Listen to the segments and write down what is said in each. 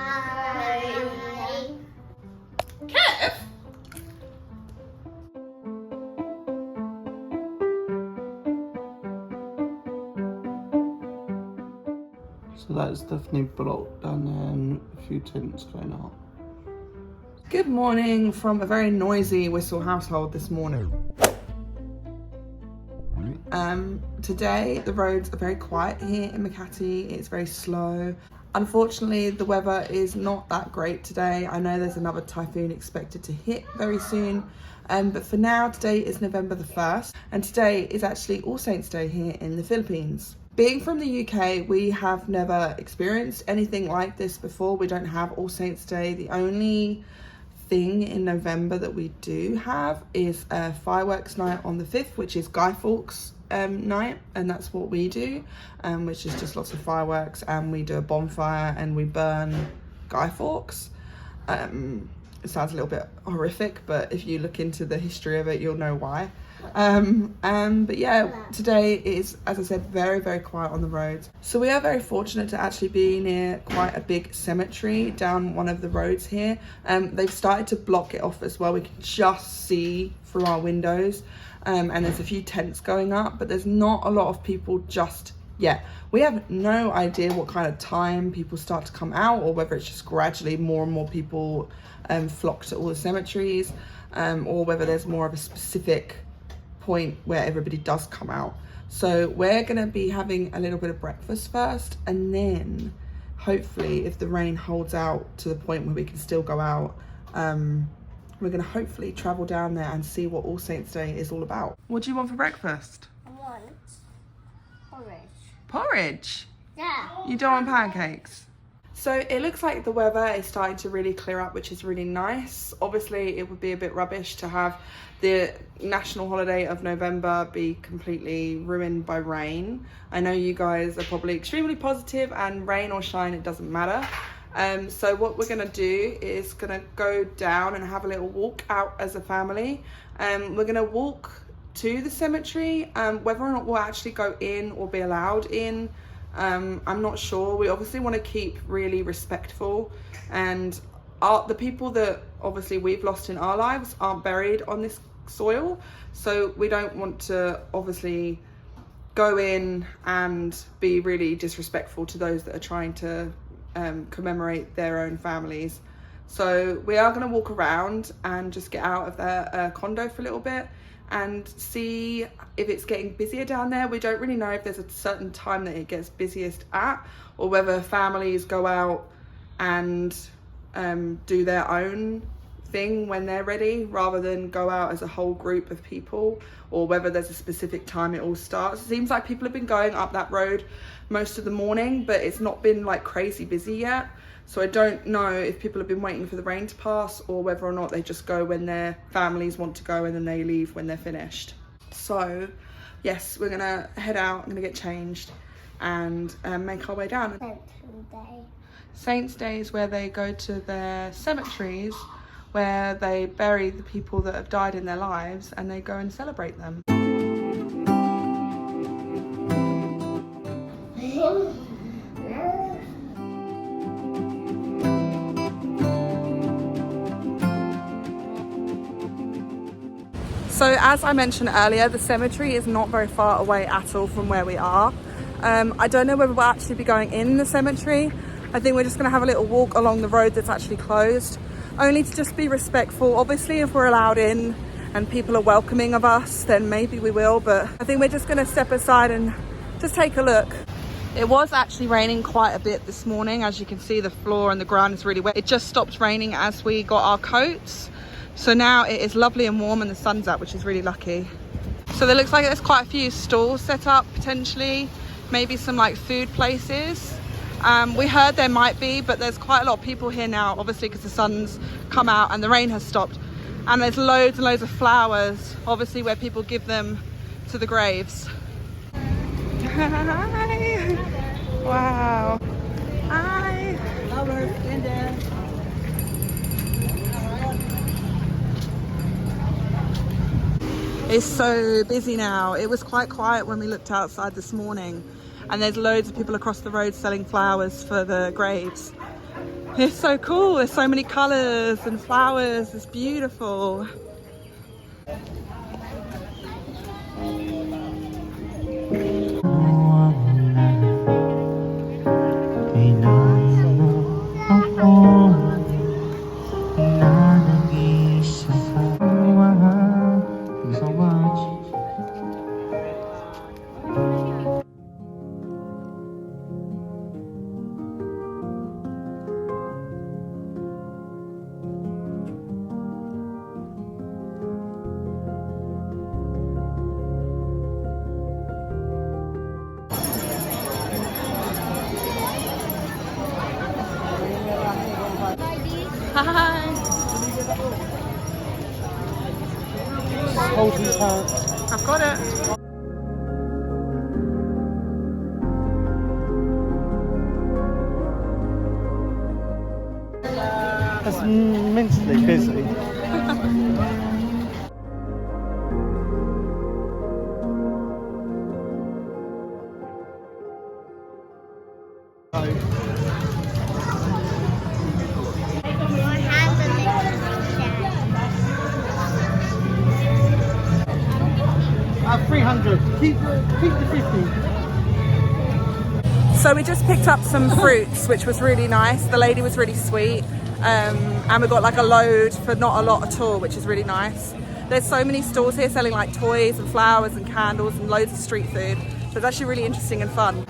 Bye. Kev? So that's definitely blocked down there and a few tents going up. Good morning from a very noisy Wistl household this morning. Today the roads are very quiet here in Makati. It's very slow. Unfortunately, the weather is not that great today. I know there's another typhoon expected to hit very soon. But for now, today is November the 1st, and today is actually All Saints Day here in the Philippines. Being from the UK, we have never experienced anything like this before. We don't have All Saints Day. The only thing in November that we do have is a fireworks night on the 5th, which is Guy Fawkes night, and that's what we do, which is just lots of fireworks, and we do a bonfire and we burn Guy Fawkes. It sounds a little bit horrific, but if you look into the history of it, you'll know why. But yeah, today is, as I said, very, very quiet on the roads. So we are very fortunate to actually be near quite a big cemetery down one of the roads here. They've started to block it off as well. We can just see through our windows, and there's a few tents going up, but there's not a lot of people just yet. We have no idea what kind of time people start to come out, or whether it's just gradually more and more people flock to all the cemeteries, or whether there's more of a specific point where everybody does come out. So we're gonna be having a little bit of breakfast first, and then hopefully, if the rain holds out to the point where we can still go out, we're gonna hopefully travel down there and see what All Saints Day is all about. What do you want for breakfast? I want porridge. Porridge? Yeah. You don't want pancakes? So it looks like the weather is starting to really clear up, which is really nice. Obviously, it would be a bit rubbish to have the national holiday of November be completely ruined by rain. I know you guys are probably extremely positive, and rain or shine, it doesn't matter. So what we're gonna do is gonna go down and have a little walk out as a family. We're gonna walk to the cemetery. Whether or not we'll actually go in or be allowed in, I'm not sure. We obviously want to keep really respectful, and the people that obviously we've lost in our lives aren't buried on this soil, so we don't want to obviously go in and be really disrespectful to those that are trying to commemorate their own families. So we are going to walk around and just get out of the condo for a little bit and see if it's getting busier down there. We don't really know if there's a certain time that it gets busiest at, or whether families go out and do their own thing when they're ready, rather than go out as a whole group of people, or whether there's a specific time it all starts. It seems like people have been going up that road most of the morning, but it's not been like crazy busy yet. So I don't know if people have been waiting for the rain to pass, or whether or not they just go when their families want to go and then they leave when they're finished. So yes, we're gonna head out, I'm gonna get changed and make our way down. Saints Day is where they go to their cemeteries, where they bury the people that have died in their lives, and they go and celebrate them. So as I mentioned earlier, the cemetery is not very far away at all from where we are. I don't know whether we'll actually be going in the cemetery. I think we're just gonna have a little walk along the road that's actually closed, only to just be respectful. Obviously, if we're allowed in and people are welcoming of us, then maybe we will, but I think we're just gonna step aside and just take a look. It was actually raining quite a bit this morning. As you can see, the floor and the ground is really wet. It just stopped raining as we got our coats. So now it is lovely and warm and the sun's out, which is really lucky. So there looks like there's quite a few stalls set up, potentially, maybe some like food places. We heard there might be, but there's quite a lot of people here now, obviously because the sun's come out and the rain has stopped. And there's loads and loads of flowers, obviously where people give them to the graves. Hi. Wow. Hi. It's so busy now. It was quite quiet when we looked outside this morning, and there's loads of people across the road selling flowers for the graves. It's so cool. There's so many colours and flowers. It's beautiful. Hi. Hold his hand. I've got it. That's mentally busy. My hands are licking 300. Keep the 50. So we just picked up some fruits, which was really nice. The lady was really sweet. And we got like a load for not a lot at all, which is really nice. There's so many stores here selling like toys and flowers and candles and loads of street food. So it's actually really interesting and fun.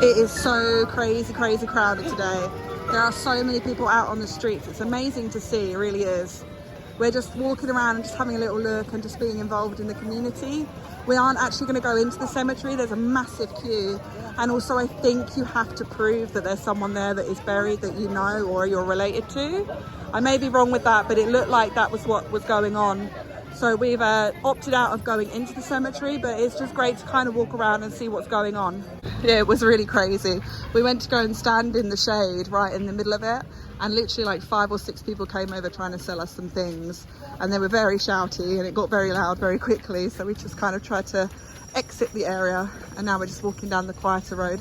It is so crazy crowded today. There are so many people out on the streets. It's amazing to see, it really is. We're just walking around and just having a little look and just being involved in the community. We aren't actually going to go into the cemetery. There's a massive queue. And also I think you have to prove that there's someone there that is buried that you know or you're related to. I may be wrong with that, but it looked like that was what was going on. So we've opted out of going into the cemetery, but it's just great to kind of walk around and see what's going on. Yeah, it was really crazy. We went to go and stand in the shade right in the middle of it, and literally like 5 or 6 people came over trying to sell us some things, and they were very shouty and it got very loud very quickly, so we just kind of tried to exit the area, and now we're just walking down the quieter road.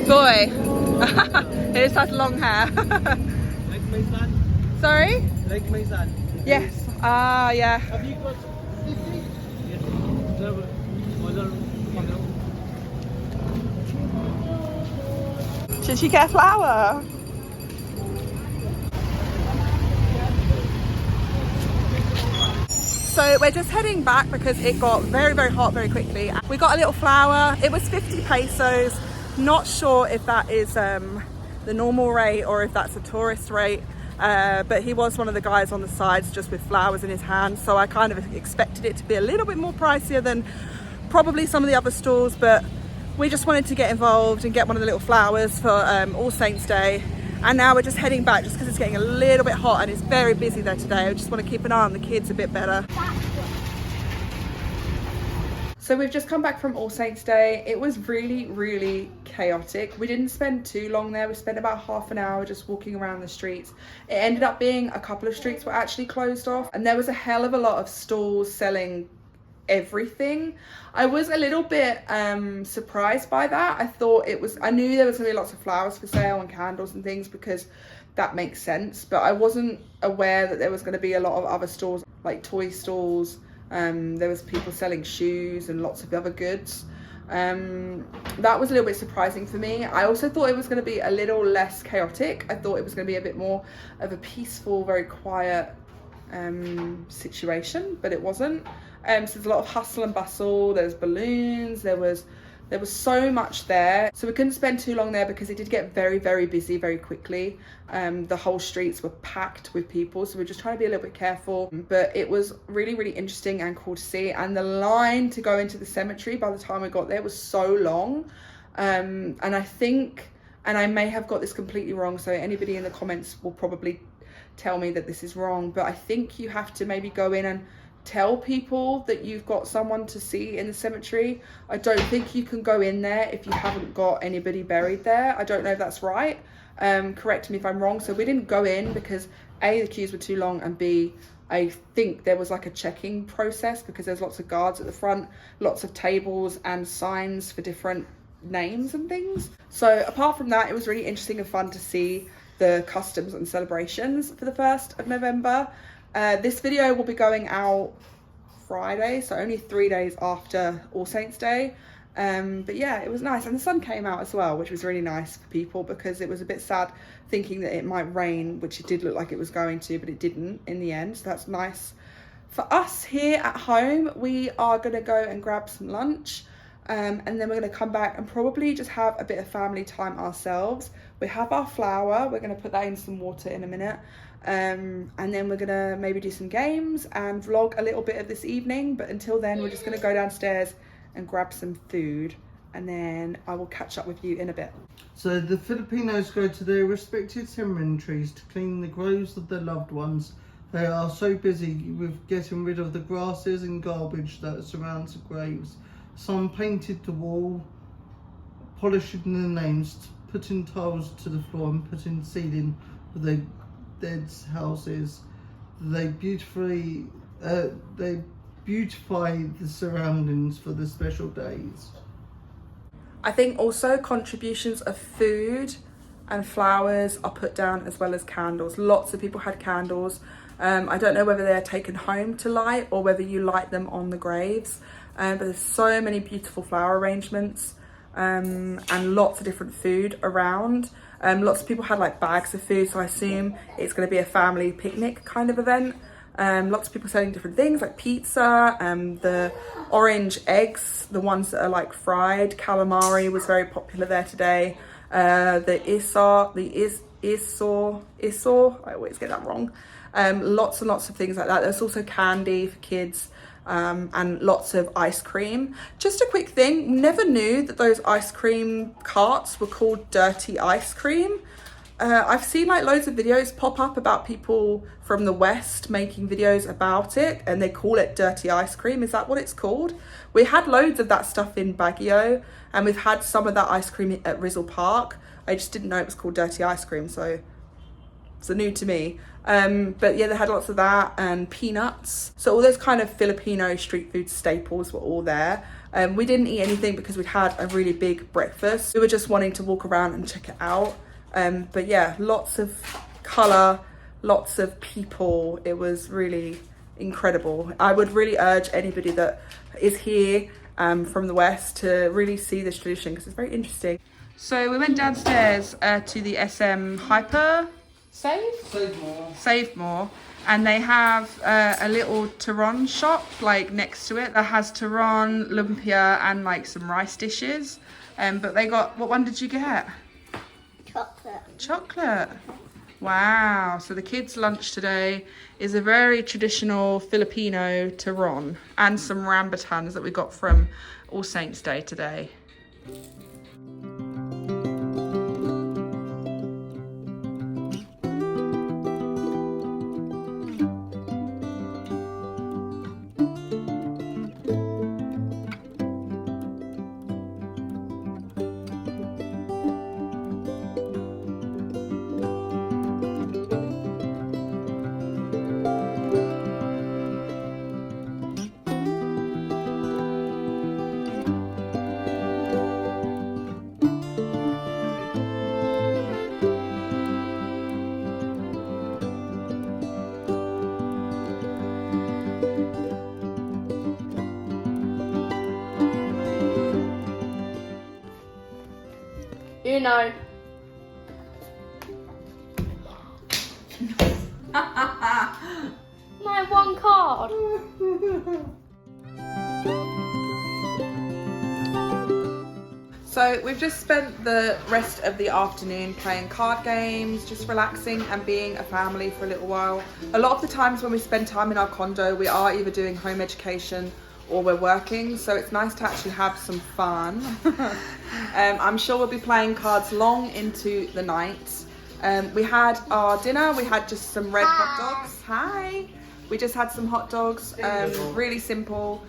Boy, he just has long hair. Like my son? Sorry? Like my son? Yes. Ah, yeah. Have you got 50? Yes. Should she get a flower? So we're just heading back because it got very hot very quickly. We got a little flower. It was 50 pesos. Not sure if that is the normal rate or if that's a tourist rate. But he was one of the guys on the sides just with flowers in his hand. So I kind of expected it to be a little bit more pricier than probably some of the other stores. But we just wanted to get involved and get one of the little flowers for All Saints Day. And now we're just heading back just because it's getting a little bit hot and it's very busy there today. I just want to keep an eye on the kids a bit better. So we've just come back from All Saints Day. It was really chaotic. We didn't spend too long there. We spent about half an hour just walking around the streets. It ended up being a couple of streets were actually closed off, and there was a hell of a lot of stalls selling everything. I was a little bit surprised by that. I knew there was gonna be lots of flowers for sale and candles and things because that makes sense, but I wasn't aware that there was going to be a lot of other stores like toy stalls. There was people selling shoes and lots of other goods. That was a little bit surprising for me. I also thought it was going to be a little less chaotic. I thought it was going to be a bit more of a peaceful, very quiet situation, but it wasn't. So there's a lot of hustle and bustle. There's balloons. There was so much there. So we couldn't spend too long there because it did get very busy very quickly. The whole streets were packed with people. So we're just trying to be a little bit careful. But it was really interesting and cool to see. And the line to go into the cemetery by the time we got there was so long. And I think and I may have got this completely wrong, so anybody in the comments will probably tell me that this is wrong, but I think you have to maybe go in and tell people that you've got someone to see in the cemetery. I don't think you can go in there if you haven't got anybody buried there. I don't know if that's right. Correct me if I'm wrong. So we didn't go in because A, the queues were too long, and B, I think there was like a checking process because there's lots of guards at the front, lots of tables and signs for different names and things. So apart from that, it was really interesting and fun to see the customs and celebrations for the 1st of November. This video will be going out Friday, so only 3 days after All Saints Day. But yeah, it was nice, and the sun came out as well, which was really nice for people because it was a bit sad thinking that it might rain, which it did look like it was going to, but it didn't in the end, so that's nice. For us here at home, we are going to go and grab some lunch, and then we're going to come back and probably just have a bit of family time ourselves. We have our flour, we're going to put that in some water in a minute, and then we're going to maybe do some games and vlog a little bit of this evening, but until then we're just going to go downstairs and grab some food, and then I will catch up with you in a bit. So the Filipinos go to their respective cemeteries to clean the graves of their loved ones. They are so busy with getting rid of the grasses and garbage that surrounds the graves. Some painted the wall, polishing the names, putting tiles to the floor and putting ceiling for their dead's houses. They beautify the surroundings for the special days. I think also contributions of food and flowers are put down, as well as candles. Lots of people had candles. I don't know whether they're taken home to light or whether you light them on the graves, but there's so many beautiful flower arrangements, and lots of different food around. Lots of people had like bags of food, so I assume it's going to be a family picnic kind of event. Lots of people selling different things like pizza, the orange eggs, the ones that are like fried. Calamari was very popular there today. The isor, I always get that wrong. Lots and lots of things like that. There's also candy for kids, and lots of ice cream. Just a quick thing, never knew that those ice cream carts were called dirty ice cream. I've seen like loads of videos pop up about people from the West making videos about it, and they call it dirty ice cream. Is that what it's called? We had loads of that stuff in Baguio, and we've had some of that ice cream at Wistl Park. I just didn't know it was called dirty ice cream, so it's new to me. But yeah, they had lots of that and peanuts. So all those kind of Filipino street food staples were all there. We didn't eat anything because we'd had a really big breakfast. We were just wanting to walk around and check it out. But yeah, lots of colour, lots of people. It was really incredible. I would really urge anybody that is here from the West to really see this tradition because it's very interesting. So we went downstairs to the SM Hyper Save More, and they have a little Turon shop like next to it that has Turon, lumpia and like some rice dishes. But they got, what one did you get? Chocolate. Wow. So the kids' lunch today is a very traditional Filipino Turon and some rambutans that we got from All Saints Day today. You know. My one card. So we've just spent the rest of the afternoon playing card games, just relaxing and being a family for a little while. A lot of the times when we spend time in our condo, we are either doing home education or we're working, so it's nice to actually have some fun. I'm sure we'll be playing cards long into the night. We had our dinner, we had just some red hot dogs. Hi! We just had some hot dogs, really simple.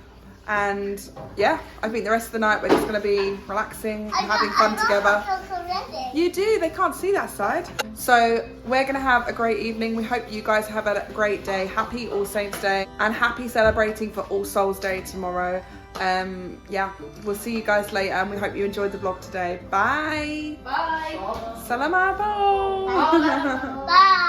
And yeah, I think the rest of the night we're just going to be relaxing and having fun together. You do, they can't see that side. So we're going to have a great evening. We hope you guys have a great day. Happy All Saints Day and happy celebrating for All Souls Day tomorrow. Yeah, we'll see you guys later and we hope you enjoyed the vlog today. Bye. Bye. Salamat po. Bye.